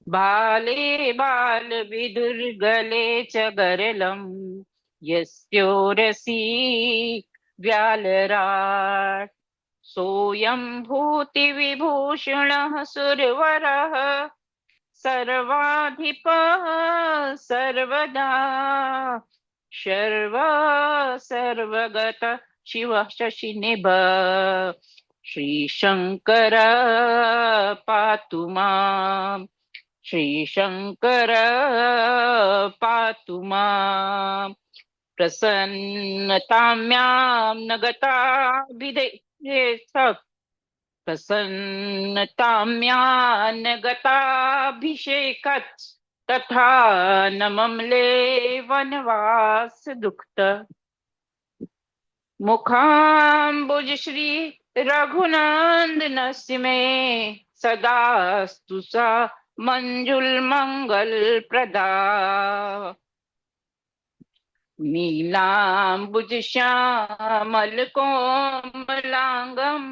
बाले बाल विदुर्गले च गरलम् यस्योरसि व्यालराट् सोऽयं भूतिविभूषणः सुरवरः सर्वाधिपः सर्वदा सर्व सर्वगत शिवः शशिनिभ श्रीशङ्कर पातु माम् श्रीशङ्कर पातु माम् प्रसन्नताम्यां न गता प्रसन्नताम्यां न गताभिषेकत् तथा न ममले वनवास दुःख मुखाम्बुज श्री रघुनंदनस्य मे सदास्तु सा मंजुल प्रदा नीलाम्बुज श्यामल कोमलांगम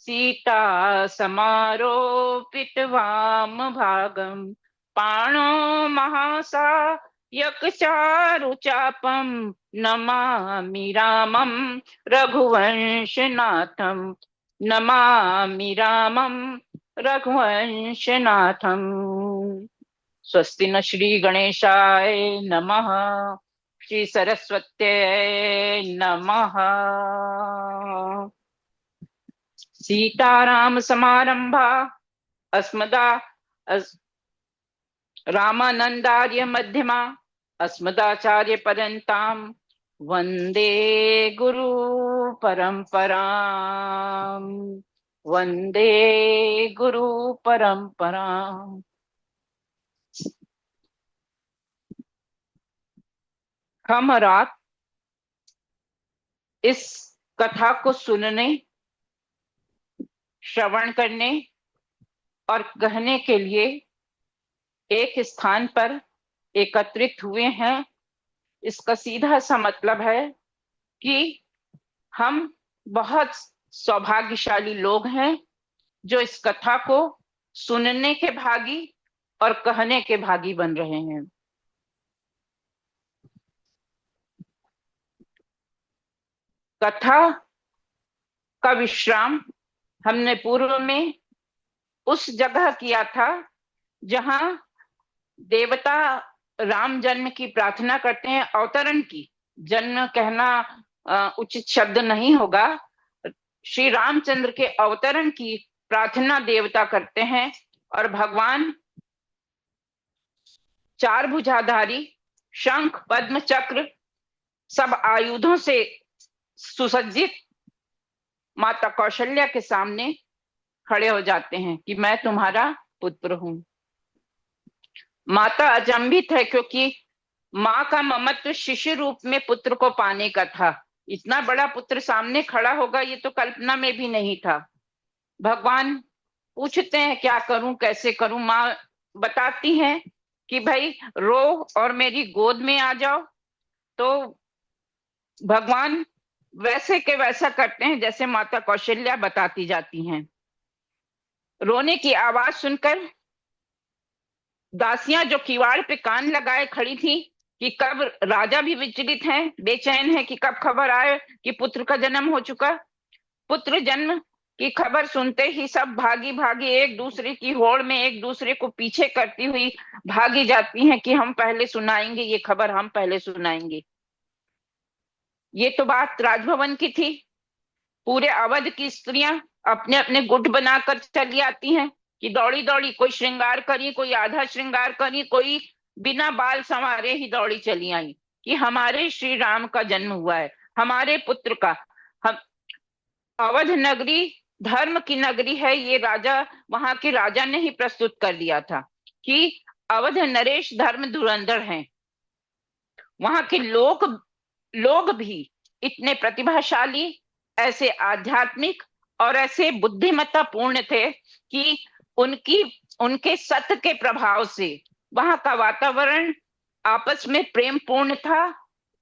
सीता समारोपित वाम भागम पाणो महासायक चारु चापम नमामि रामं रघुवंशनाथम नमामि रामं रघुवंशनाथम। स्वस्ति न श्री गणेशाय नमः श्री सरस्वत्यै नमः। सीताराम समारंभा अस्मदा रामानंदार्य मध्यमा अस्मदाचार्य पर्यन्तां वंदे गुरु परंपरां वंदे गुरु परंपरां। हम रात इस कथा को सुनने, श्रवण करने और कहने के लिए एक स्थान पर एकत्रित हुए हैं। इसका सीधा सा मतलब है कि हम बहुत सौभाग्यशाली लोग हैं जो इस कथा को सुनने के भागी और कहने के भागी बन रहे हैं। कथा का विश्राम हमने पूर्व में उस जगह किया था जहां देवता राम जन्म की प्रार्थना करते हैं, अवतरण की, जन्म कहना उचित शब्द नहीं होगा, श्री रामचंद्र के अवतरण की प्रार्थना देवता करते हैं और भगवान चार भुजाधारी शंख पद्म चक्र सब आयुधों से सुसज्जित माता कौशल्या के सामने खड़े हो जाते हैं कि मैं तुम्हारा पुत्र हूं। माता अचंभित है क्योंकि माँ का ममत्व शिशु रूप में पुत्र को पाने का था। इतना बड़ा पुत्र सामने खड़ा होगा ये तो कल्पना में भी नहीं था। भगवान पूछते हैं क्या करूं कैसे करूं। माँ बताती हैं कि भाई रो और मेरी गोद में आ जाओ। तो भगवान वैसे के वैसा करते हैं जैसे माता कौशल्या बताती जाती हैं। रोने की आवाज सुनकर दासियां जो किवाड़ पे कान लगाए खड़ी थी कि कब, राजा भी विचलित हैं, बेचैन है कि कब खबर आए कि पुत्र का जन्म हो चुका। पुत्र जन्म की खबर सुनते ही सब भागी भागी एक दूसरे की होड़ में एक दूसरे को पीछे करती हुई भागी जाती हैं कि हम पहले सुनाएंगे ये खबर, हम पहले सुनाएंगे। ये तो बात राजभवन की थी। पूरे अवध की स्त्रियां अपने अपने गुट बनाकर चली आती हैं कि दौड़ी दौड़ी, कोई श्रृंगार करी, कोई आधा श्रृंगार करी, कोई बिना बाल संवारे ही दौड़ी चली आई कि हमारे श्री राम का जन्म हुआ है, हमारे पुत्र का। हम अवध नगरी धर्म की नगरी है, ये राजा, वहां के राजा ने ही प्रस्तुत कर दिया था कि अवध नरेश धर्म धुरंधर हैं। वहां के लोग भी इतने प्रतिभाशाली, ऐसे आध्यात्मिक और ऐसे बुद्धिमत्ता पूर्ण थे कि उनके सत्य के प्रभाव से वहां का वातावरण आपस में प्रेम पूर्ण था,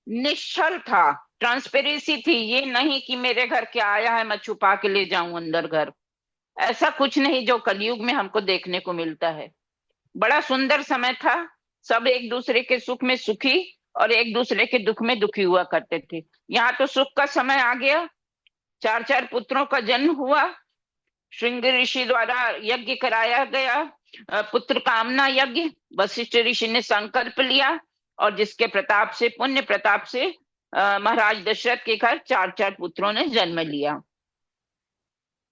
निश्चल था, ट्रांसपेरेंसी थी। ये नहीं कि मेरे घर क्या आया है मैं छुपा के ले जाऊं अंदर घर, ऐसा कुछ नहीं जो कलयुग में हमको देखने को मिलता है। बड़ा सुंदर समय था। सब एक दूसरे के सुख में सुखी और एक दूसरे के दुख में दुखी हुआ करते थे। यहाँ तो सुख का समय आ गया, चार चार पुत्रों का जन्म हुआ, श्रृंग ऋषि द्वारा यज्ञ कराया गया, पुत्र कामना यज्ञ। वशिष्ठ ऋषि ने संकल्प लिया और जिसके प्रताप से, पुण्य प्रताप से महाराज दशरथ के घर चार चार पुत्रों ने जन्म लिया।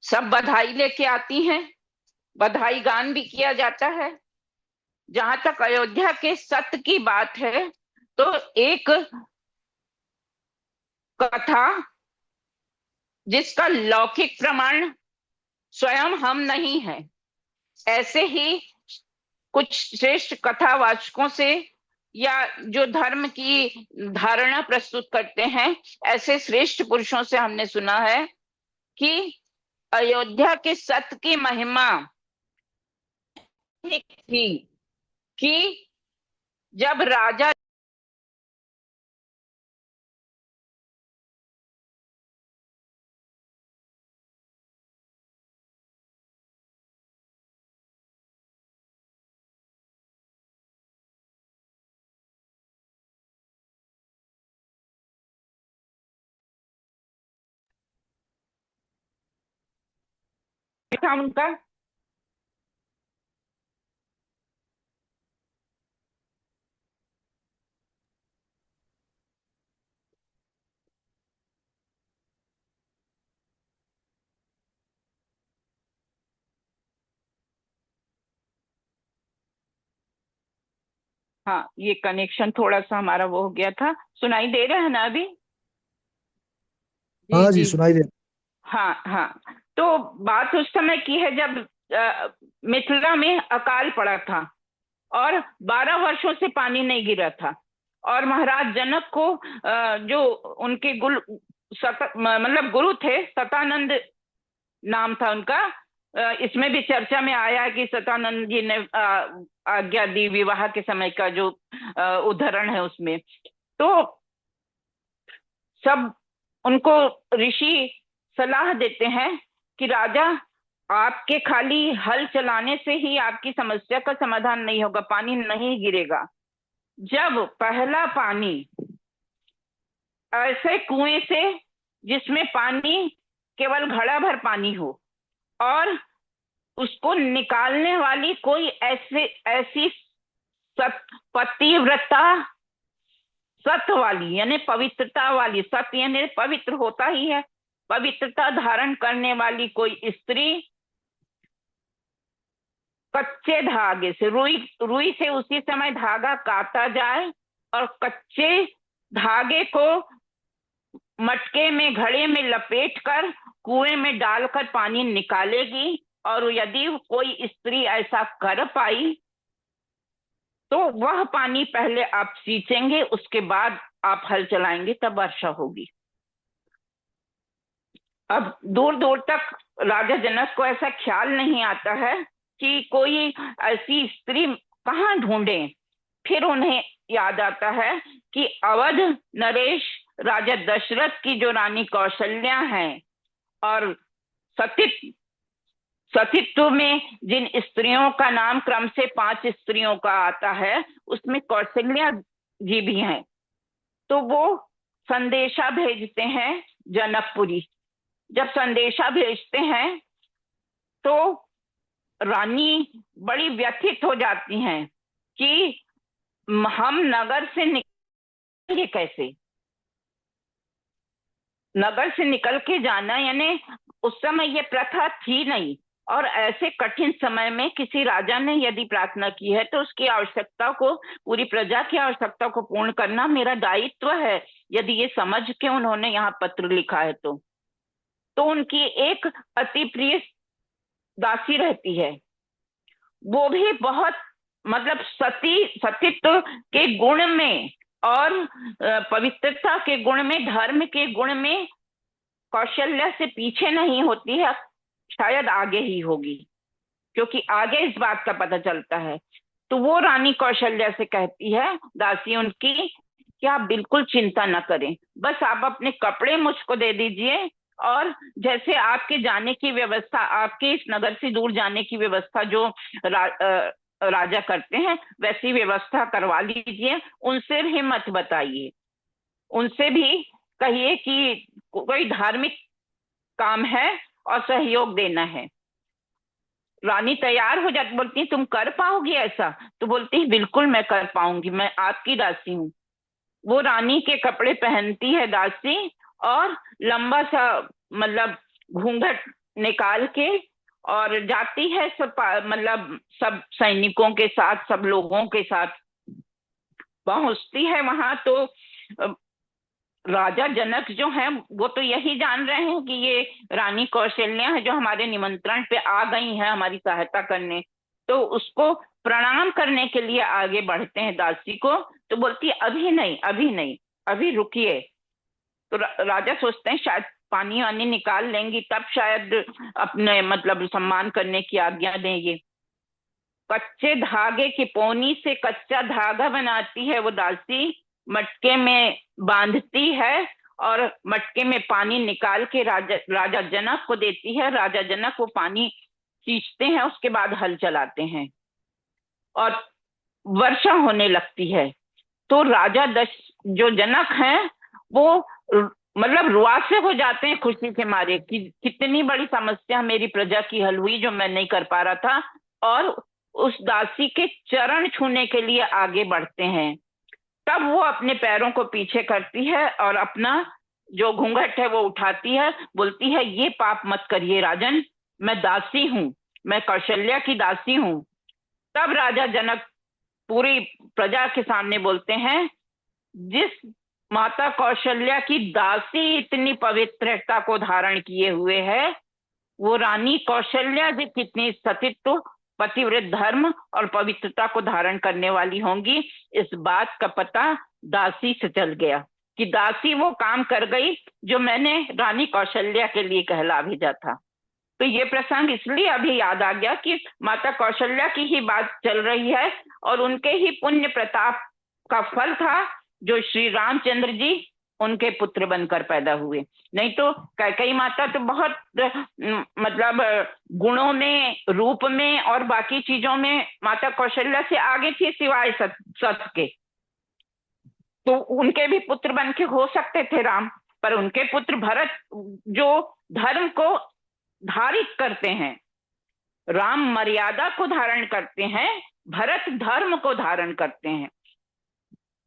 सब बधाई लेके आती हैं, बधाई गान भी किया जाता है। जहां तक अयोध्या के सत्य की बात है, तो एक कथा जिसका लौकिक प्रमाण स्वयं हम नहीं है, ऐसे ही कुछ श्रेष्ठ कथावाचकों से या जो धर्म की धारणा प्रस्तुत करते हैं, ऐसे श्रेष्ठ पुरुषों से हमने सुना है कि अयोध्या के सत्य की महिमा एक थी कि जब राजा था उनका, हाँ ये कनेक्शन थोड़ा सा हमारा वो हो गया था। सुनाई दे रहा है ना अभी? जी हाँ जी, जी। सुनाई दे। हाँ हाँ। तो बात उस समय की है जब मिथिला में अकाल पड़ा था और 12 वर्षों से पानी नहीं गिरा था। और महाराज जनक को जो उनके मतलब गुरु थे, सतानंद नाम था उनका। इसमें भी चर्चा में आया है कि सतानंद जी ने आज्ञा दी विवाह के समय का, जो उदाहरण है उसमें। तो सब उनको ऋषि सलाह देते हैं कि राजा, आपके खाली हल चलाने से ही आपकी समस्या का समाधान नहीं होगा, पानी नहीं गिरेगा। जब पहला पानी ऐसे कुएं से जिसमें पानी केवल घड़ा भर पानी हो और उसको निकालने वाली कोई ऐसे ऐसी पतिव्रता, सत वाली यानी पवित्रता वाली, सत यानी पवित्र होता ही है, पवित्रता धारण करने वाली कोई स्त्री कच्चे धागे से, रुई रुई से उसी समय धागा काटा जाए और कच्चे धागे को मटके में, घड़े में लपेट कर कुएं में डालकर पानी निकालेगी। और यदि कोई स्त्री ऐसा कर पाई तो वह पानी पहले आप सींचेंगे, उसके बाद आप हल चलाएंगे, तब वर्षा होगी। अब दूर दूर तक राजा जनक को ऐसा ख्याल नहीं आता है कि कोई ऐसी स्त्री कहाँ ढूंढे। फिर उन्हें याद आता है कि अवध नरेश राजा दशरथ की जो रानी कौशल्या है, और सतित सतीत्व में जिन स्त्रियों का नाम क्रम से 5 स्त्रियों का आता है, उसमें कौशल्या जी भी हैं। तो वो संदेशा भेजते हैं जनकपुरी। जब संदेशा भेजते हैं तो रानी बड़ी व्यथित हो जाती हैं कि हम नगर से निकलेंगे कैसे। नगर से निकल के जाना यानी, उस समय ये प्रथा थी नहीं, और ऐसे कठिन समय में किसी राजा ने यदि प्रार्थना की है तो उसकी आवश्यकता को, पूरी प्रजा की आवश्यकता को पूर्ण करना मेरा दायित्व है, यदि ये समझ के उन्होंने यहाँ पत्र लिखा है तो उनकी एक अति प्रिय दासी रहती है, वो भी बहुत, मतलब सतीत्व के गुण में और पवित्रता के गुण में, धर्म के गुण में कौशल्या से पीछे नहीं होती है, शायद आगे ही होगी, क्योंकि आगे इस बात का पता चलता है। तो वो रानी कौशल्या से कहती है, दासी उनकी, कि आप बिल्कुल चिंता न करें, बस आप अपने कपड़े मुझको दे दीजिए, और जैसे आपके जाने की व्यवस्था, आपके इस नगर से दूर जाने की व्यवस्था जो राजा करते हैं वैसी व्यवस्था करवा लीजिए, उनसे भी मत बताइए, उनसे भी कहिए कि कोई धार्मिक काम है और सहयोग देना है। रानी तैयार हो जाती, बोलती है तुम कर पाओगी ऐसा? तो बोलती है बिल्कुल मैं कर पाऊंगी, मैं आपकी दासी हूँ। वो रानी के कपड़े पहनती है दासी, और लंबा सा मतलब घूंघट निकाल के और जाती है मतलब सब सैनिकों के साथ, सब लोगों के साथ पहुंचती है वहां। तो अ, राजा जनक जो हैं वो तो यही जान रहे हैं कि ये रानी कौशल्या है जो हमारे निमंत्रण पे आ गई है हमारी सहायता करने। तो उसको प्रणाम करने के लिए आगे बढ़ते हैं दासी को। तो बोलती है अभी नहीं, अभी नहीं, अभी रुकिए। तो राजा सोचते हैं शायद पानी वानी निकाल लेंगी तब शायद अपने मतलब सम्मान करने की आज्ञा देंगे। कच्चे धागे की पोनी से कच्चा धागा बनाती है वो दासी, मटके में बांधती है और मटके में पानी निकाल के राजा राजा जनक को देती है। राजा जनक वो पानी सींचते हैं, उसके बाद हल चलाते हैं और वर्षा होने लगती है। तो राजा दश जो जनक हैं वो मतलब रुआसे हो जाते हैं खुशी के मारे कि कितनी बड़ी समस्या मेरी प्रजा की हल हुई जो मैं नहीं कर पा रहा था। और उस दासी के चरण छूने के लिए आगे बढ़ते हैं। तब वो अपने पैरों को पीछे करती है और अपना जो घूंघट है वो उठाती है, बोलती है ये पाप मत करिए राजन, मैं दासी हूँ, मैं कौशल्या की दासी हूँ। तब राजा जनक पूरी प्रजा के सामने बोलते हैं, जिस माता कौशल्या की दासी इतनी पवित्रता को धारण किए हुए है, वो रानी कौशल्या जी कितनी सतीत्व, पतिव्रत धर्म और पवित्रता को धारण करने वाली होंगी। इस बात का पता दासी से चल गया कि दासी वो काम कर गई जो मैंने रानी कौशल्या के लिए कहला भेजा था। तो ये प्रसंग इसलिए अभी याद आ गया कि माता कौशल्या की ही बात चल रही है और उनके ही पुण्य प्रताप का फल था जो श्री रामचंद्र जी उनके पुत्र बनकर पैदा हुए। नहीं तो कैकेयी माता तो बहुत मतलब गुणों में, रूप में और बाकी चीजों में माता कौशल्या से आगे थी सिवाय सत के। तो उनके भी पुत्र बन के हो सकते थे राम, पर उनके पुत्र भरत जो धर्म को धारित करते हैं, राम मर्यादा को धारण करते हैं, भरत धर्म को धारण करते हैं।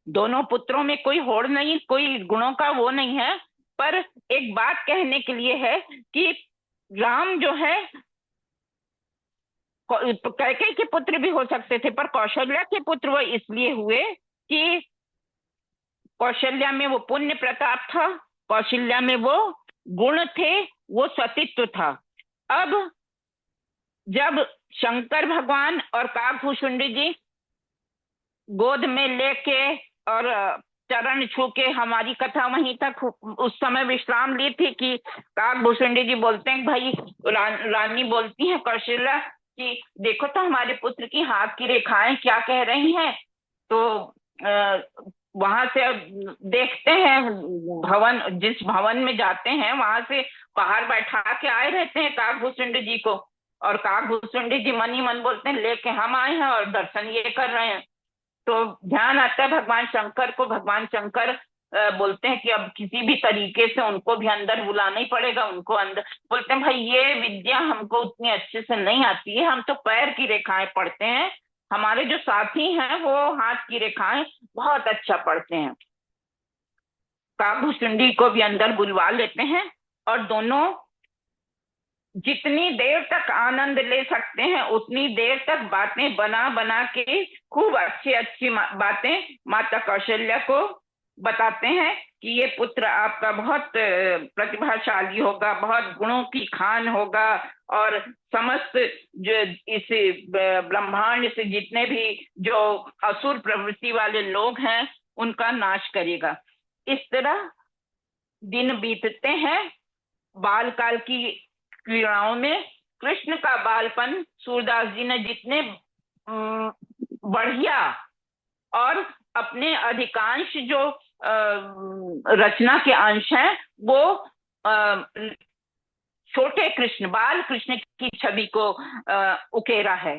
दोनों पुत्रों में कोई होड़ नहीं, कोई गुणों का वो नहीं है। पर एक बात कहने के लिए है कि राम जो है कैकेयी के पुत्र भी हो सकते थे, पर कौशल्या के पुत्र वो इसलिए हुए कि कौशल्या में वो पुण्य प्रताप था, कौशल्या में वो गुण थे, वो सतीत्व था। अब जब शंकर भगवान और काकभूषुंड जी गोद में लेके और चरण छू के, हमारी कथा वहीं तक उस समय विश्राम ली थी कि काकभूषुंड जी बोलते हैं भाई रानी बोलती है कौशल्या कि देखो तो हमारे पुत्र की हाथ की रेखाएं क्या कह रही हैं। तो वहां से देखते हैं, भवन जिस भवन में जाते हैं वहां से बाहर बैठा के आए रहते हैं काकभूषुंड जी को, और काकभूषुंड जी मन ही मन बोलते हैं लेके हम आए हैं और दर्शन ये कर रहे हैं। तो ध्यान आता है भगवान शंकर को, भगवान शंकर बोलते हैं कि अब किसी भी तरीके से उनको भी अंदर बुलाना ही पड़ेगा। उनको अंदर बोलते हैं भाई ये विद्या हमको उतनी अच्छे से नहीं आती है, हम तो पैर की रेखाएं पढ़ते हैं, हमारे जो साथी हैं वो हाथ की रेखाएं बहुत अच्छा पढ़ते हैं। काकभूषुंडी को भी अंदर बुलवा लेते हैं और दोनों जितनी देर तक आनंद ले सकते हैं उतनी देर तक बातें बना बना के खूब अच्छी अच्छी बातें माता कौशल्या को बताते हैं कि ये पुत्र आपका बहुत प्रतिभाशाली होगा, बहुत गुणों की खान होगा और समस्त जो इस ब्रह्मांड से जितने भी जो असुर प्रवृत्ति वाले लोग हैं उनका नाश करेगा। इस तरह दिन बीतते हैं। बालकाल की क्रीड़ाओं में कृष्ण का बालपन सूरदास जी ने जितने बढ़िया और अपने अधिकांश जो रचना के अंश हैं वो छोटे कृष्ण, बाल कृष्ण की छवि को उकेरा है।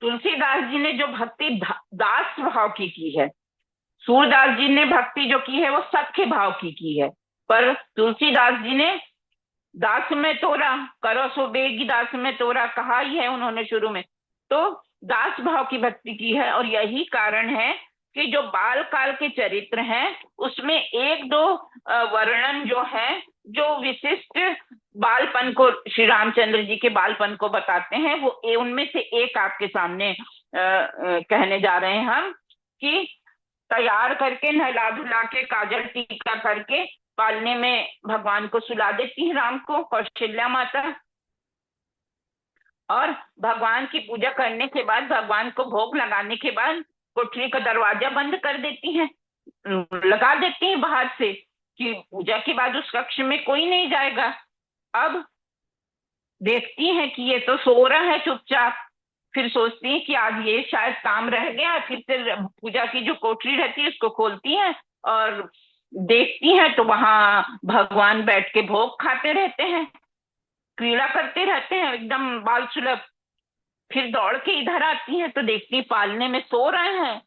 तुलसीदास जी ने जो भक्ति दास भाव की है, सूरदास जी ने भक्ति जो की है वो सख्य भाव की है, पर तुलसीदास जी ने दास में तोरा करो सो बेगी, दास में तोरा कहा ही है उन्होंने शुरू में, तो दास भाव की भक्ति की है। और यही कारण है कि जो बाल काल के चरित्र हैं उसमें एक दो वर्णन जो है, जो विशिष्ट बालपन को, श्री रामचंद्र जी के बालपन को बताते हैं, वो उनमें से एक आपके सामने कहने जा रहे हैं हम, कि तैयार करके नहला धुला के काजल टीका करके पालने में भगवान को सुला देती है राम को कौशल्या माता, और भगवान की पूजा करने के बाद, भगवान को भोग लगाने के बाद कोठरी का दरवाजा बंद कर देती हैं, लगा देती हैं बाहर से, कि पूजा के बाद उस कक्ष में कोई नहीं जाएगा। अब देखती हैं कि ये तो सो रहा है चुपचाप, फिर सोचती हैं कि आज ये शायद काम रह गया, फिर से पूजा की जो कोठरी रहती है उसको खोलती हैं और देखती हैं तो वहां भगवान बैठ के भोग खाते रहते हैं, क्रीड़ा करते रहते हैं एकदम बाल सुलभ। फिर दौड़ के इधर आती हैं तो देखती पालने में सो रहे हैं।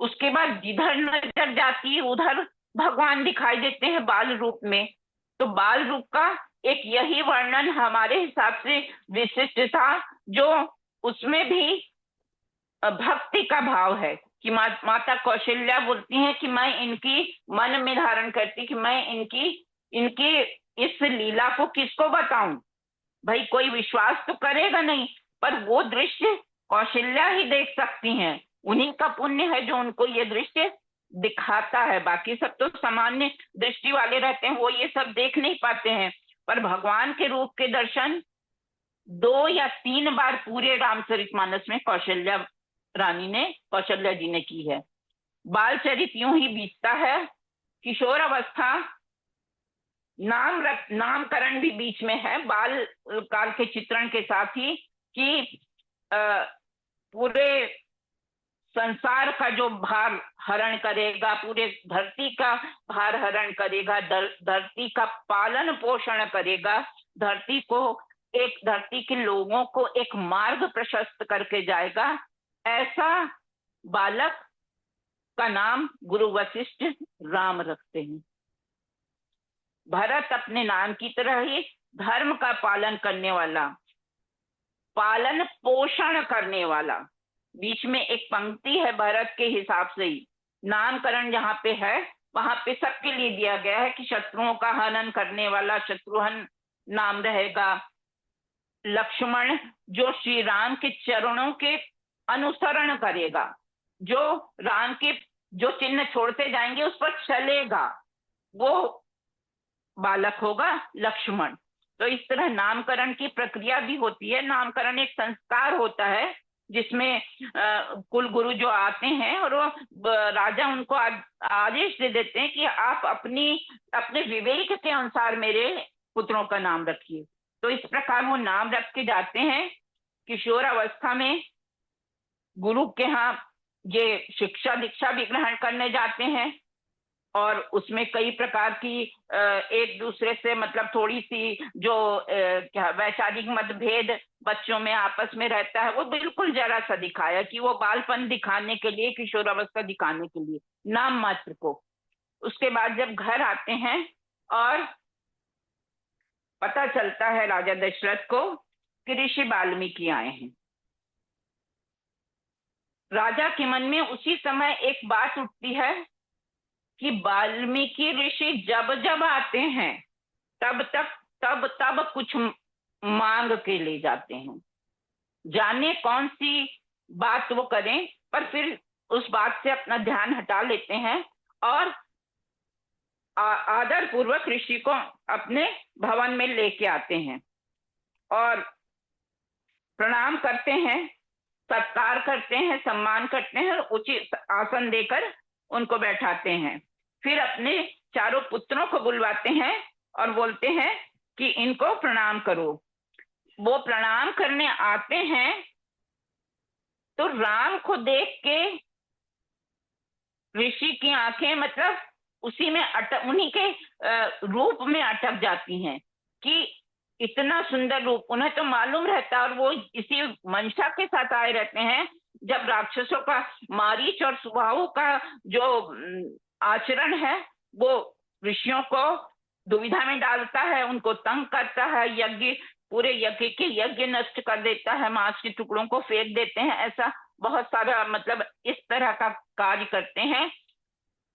उसके बाद जिधर नजर जाती है उधर भगवान दिखाई देते हैं बाल रूप में। तो बाल रूप का एक यही वर्णन हमारे हिसाब से विशिष्ट था, जो उसमें भी भक्ति का भाव है कि माता कौशल्या बोलती हैं कि मैं इनकी मन में धारण करती, कि मैं इनकी इनकी इस लीला को किसको बताऊं, भाई कोई विश्वास तो करेगा नहीं, पर वो दृश्य कौशल्या ही देख सकती हैं, उन्हीं का पुण्य है जो उनको ये दृश्य दिखाता है। बाकी सब तो सामान्य दृष्टि वाले रहते हैं, वो ये सब देख नहीं पाते हैं, पर भगवान के रूप के दर्शन 2 या 3 बार पूरे रामचरितमानस में कौशल्या जी ने की है। बाल चरित यूं ही बीतता है, किशोर अवस्था, नामकरण भी बीच में है बाल काल के चित्रण के साथ ही, कि पूरे संसार का जो भार हरण करेगा, पूरे धरती का भार हरण करेगा, धरती का पालन पोषण करेगा, धरती के लोगों को एक मार्ग प्रशस्त करके जाएगा, ऐसा बालक का नाम गुरु वशिष्ठ राम रखते हैं। भरत अपने नाम की तरह ही धर्म का पालन करने वाला, पालन पोषण करने वाला। बीच में एक पंक्ति है भरत के हिसाब से ही, नामकरण जहां पे है वहां पे सबके लिए दिया गया है कि शत्रुओं का हनन करने वाला शत्रुघ्न नाम रहेगा। लक्ष्मण जो श्री राम के चरणों के अनुसरण करेगा, जो राम के जो चिन्ह छोड़ते जाएंगे उस पर चलेगा, वो बालक होगा लक्ष्मण। तो इस तरह नामकरण की प्रक्रिया भी होती है। नामकरण एक संस्कार होता है जिसमें कुल गुरु जो आते हैं और वो राजा उनको आदेश दे देते हैं कि आप अपने विवेक के अनुसार मेरे पुत्रों का नाम रखिए। तो इस प्रकार वो नाम रख के जाते हैं। किशोर अवस्था में गुरु के यहाँ ये शिक्षा दीक्षा भी ग्रहण करने जाते हैं, और उसमें कई प्रकार की एक दूसरे से मतलब थोड़ी सी जो क्या वैचारिक मतभेद बच्चों में आपस में रहता है, वो बिल्कुल जरा सा दिखाया कि वो बालपन दिखाने के लिए, किशोर अवस्था दिखाने के लिए, नाम मात्र को। उसके बाद जब घर आते हैं और पता चलता है राजा दशरथ को कि ऋषि वाल्मीकि आए हैं, राजा के मन में उसी समय एक बात उठती है कि वाल्मीकि ऋषि जब जब आते हैं तब कुछ मांग के ले जाते हैं, जाने कौन सी बात वो करें, पर फिर उस बात से अपना ध्यान हटा लेते हैं और आदर पूर्वक ऋषि को अपने भवन में लेके आते हैं और प्रणाम करते हैं, सत्कार करते हैं, सम्मान करते हैं और उचित आसन देकर उनको बैठाते हैं। फिर अपने चारों पुत्रों को बुलवाते हैं और बोलते हैं कि इनको प्रणाम करो। वो प्रणाम करने आते हैं तो राम को देख के ऋषि की आंखें मतलब उसी में उन्हीं के रूप में अटक जाती हैं कि इतना सुंदर रूप उन्हें तो मालूम रहता है, और वो इसी मंशा के साथ आए रहते हैं। जब राक्षसों का मारीच और सुबाहु का जो आचरण है, वो ऋषियों को दुविधा में डालता है, उनको तंग करता है, यज्ञ पूरे यज्ञ के यज्ञ नष्ट कर देता है, मांस के टुकड़ों को फेंक देते हैं, ऐसा बहुत सारा मतलब इस तरह का कार्य करते हैं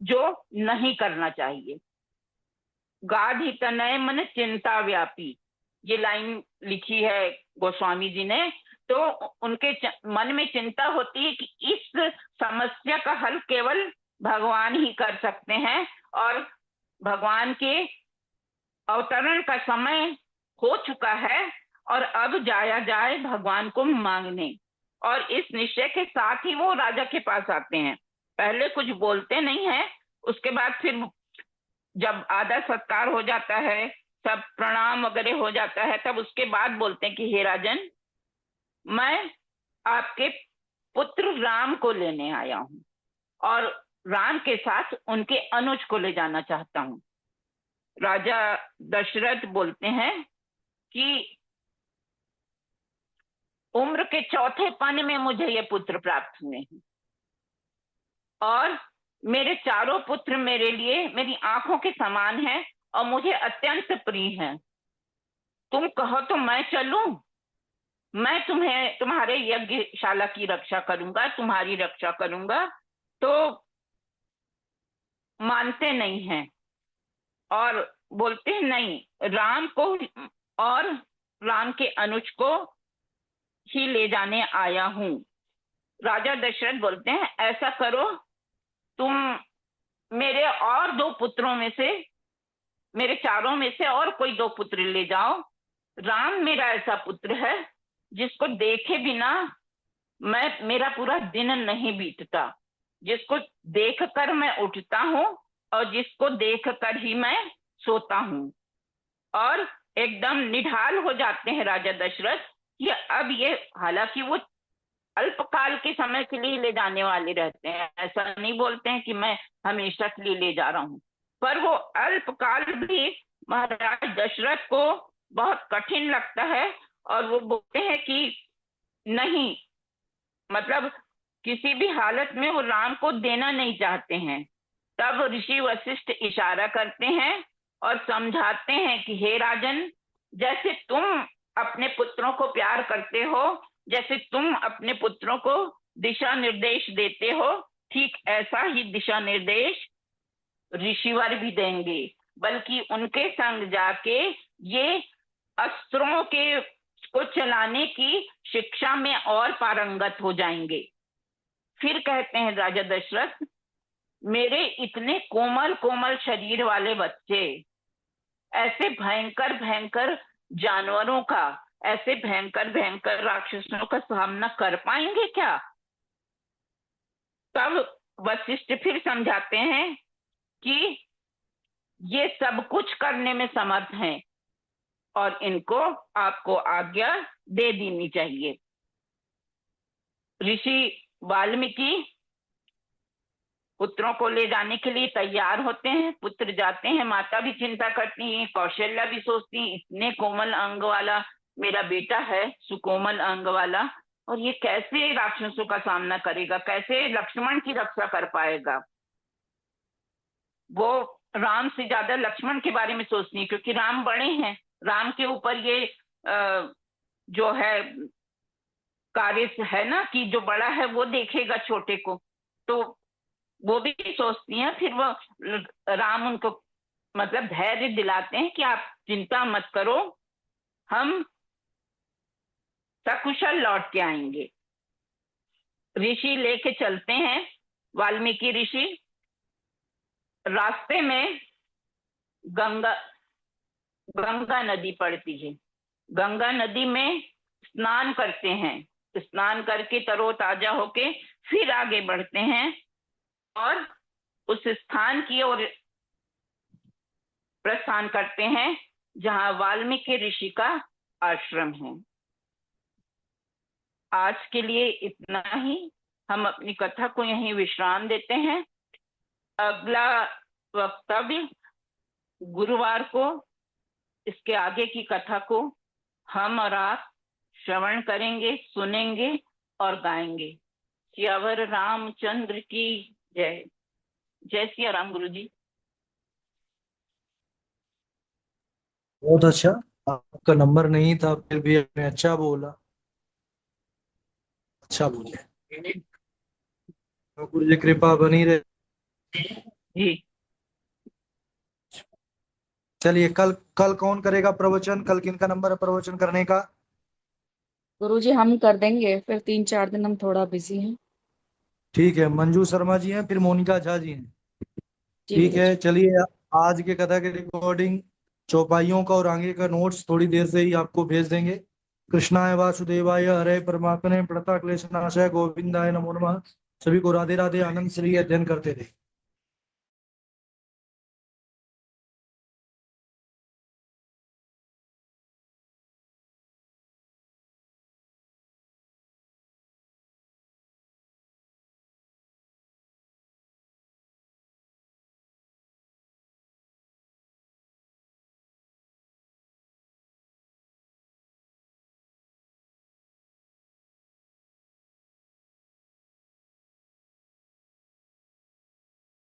जो नहीं करना चाहिए। गाढ़ तनय मन चिंता व्यापी, ये लाइन लिखी है गोस्वामी जी ने। तो उनके मन में चिंता होती है कि इस समस्या का हल केवल भगवान ही कर सकते हैं, और भगवान के अवतरण का समय हो चुका है, और अब जाया जाए भगवान को मांगने। और इस निश्चय के साथ ही वो राजा के पास आते हैं। पहले कुछ बोलते नहीं है, उसके बाद फिर जब आदर सत्कार हो जाता है, सब प्रणाम वगैरह हो जाता है, तब उसके बाद बोलते हैं कि हे राजन, मैं आपके पुत्र राम को लेने आया हूं, और राम के साथ उनके अनुज को ले जाना चाहता हूं। राजा दशरथ बोलते हैं कि उम्र के चौथे पन में मुझे ये पुत्र प्राप्त हुए हैं, और मेरे चारों पुत्र मेरे लिए मेरी आंखों के समान हैं और मुझे अत्यंत प्रिय हैं। तुम कहो तो मैं चलूं, मैं तुम्हें तुम्हारे यज्ञशाला की रक्षा करूंगा, तुम्हारी रक्षा करूंगा। तो मानते नहीं हैं और बोलते हैं नहीं, राम को और राम के अनुज को ही ले जाने आया हूं। राजा दशरथ बोलते हैं ऐसा करो, तुम मेरे और दो पुत्रों में से, मेरे चारों में से और कोई दो पुत्र ले जाओ। राम मेरा ऐसा पुत्र है जिसको देखे बिना मेरा पूरा दिन नहीं बीतता, जिसको देखकर मैं उठता हूं और जिसको देखकर ही मैं सोता हूं। और एकदम निढाल हो जाते हैं राजा दशरथ कि अब ये, हालांकि वो अल्पकाल के समय के लिए ले जाने वाले रहते हैं, ऐसा नहीं बोलते हैं कि मैं हमेशा के लिए ले जा रहा हूं, पर वो अल्पकाल भी महाराज दशरथ को बहुत कठिन लगता है। और वो बोलते हैं कि नहीं, मतलब किसी भी हालत में वो राम को देना नहीं चाहते हैं। तब ऋषि वशिष्ठ इशारा करते हैं और समझाते हैं कि हे राजन, जैसे तुम अपने पुत्रों को प्यार करते हो, जैसे तुम अपने पुत्रों को दिशा निर्देश देते हो, ठीक ऐसा ही दिशा निर्देश ऋषिवर भी देंगे, बल्कि उनके संग जाके ये अस्त्रों के को चलाने की शिक्षा में और पारंगत हो जाएंगे। फिर कहते हैं राजा दशरथ, मेरे इतने कोमल कोमल शरीर वाले बच्चे ऐसे भयंकर भयंकर जानवरों का, ऐसे भयंकर भयंकर राक्षसों का सामना कर पाएंगे क्या? तब वशिष्ठ फिर समझाते हैं कि ये सब कुछ करने में समर्थ हैं और इनको आपको आज्ञा दे देनी चाहिए। ऋषि वाल्मीकि पुत्रों को ले जाने के लिए तैयार होते हैं, पुत्र जाते हैं, माता भी चिंता करती है, कौशल्या भी सोचती है इतने कोमल अंग वाला मेरा बेटा है, सुकोमल अंग वाला, और ये कैसे राक्षसों का सामना करेगा, कैसे लक्ष्मण की रक्षा कर पाएगा। वो राम से ज्यादा लक्ष्मण के बारे में सोचती है, क्योंकि राम बड़े हैं, राम के ऊपर ये जो है कार्य है ना कि जो बड़ा है वो देखेगा छोटे को, तो वो भी सोचती हैं। फिर वो राम उनको मतलब धैर्य दिलाते हैं कि आप चिंता मत करो, हम सकुशल लौट के आएंगे। ऋषि लेके चलते हैं, वाल्मीकि ऋषि। रास्ते में गंगा गंगा नदी पड़ती है, गंगा नदी में स्नान करते हैं, स्नान करके तरोताजा होके फिर आगे बढ़ते हैं और उस स्थान की ओर प्रस्थान करते हैं जहां वाल्मीकि ऋषि का आश्रम है। आज के लिए इतना ही, हम अपनी कथा को यहीं विश्राम देते हैं। अगला वक्तव्य गुरुवार को इसके आगे की कथा को हम और आप श्रवण करेंगे, सुनेंगे और गाएंगे। सियावर रामचंद्र की जय। जय सिया राम गुरु जी। बहुत अच्छा। आपका नंबर नहीं था फिर भी आपने अच्छा बोला। अच्छा बोले। गुरु जी कृपा बनी रहे। जी, चलिए, कल कल कौन करेगा प्रवचन? कल किनका नंबर है प्रवचन करने का? गुरुजी हम कर देंगे, फिर 3-4 दिन हम थोड़ा बिजी हैं। ठीक है, मंजू शर्मा जी हैं, फिर मोनिका झा जी हैं। जी ठीक है, गुरुजी। चलिए। आज के कथा की रिकॉर्डिंग, चौपाइयों का और आगे का नोट्स थोड़ी देर से ही आपको भेज देंगे। कृष्णाय वासुदेवाय हरे परमात्मने प्रणता क्लेशनाशाय गोविंदाय नमो नमः। सभी को राधे राधे, आनंद श्री अध्ययन करते रहे।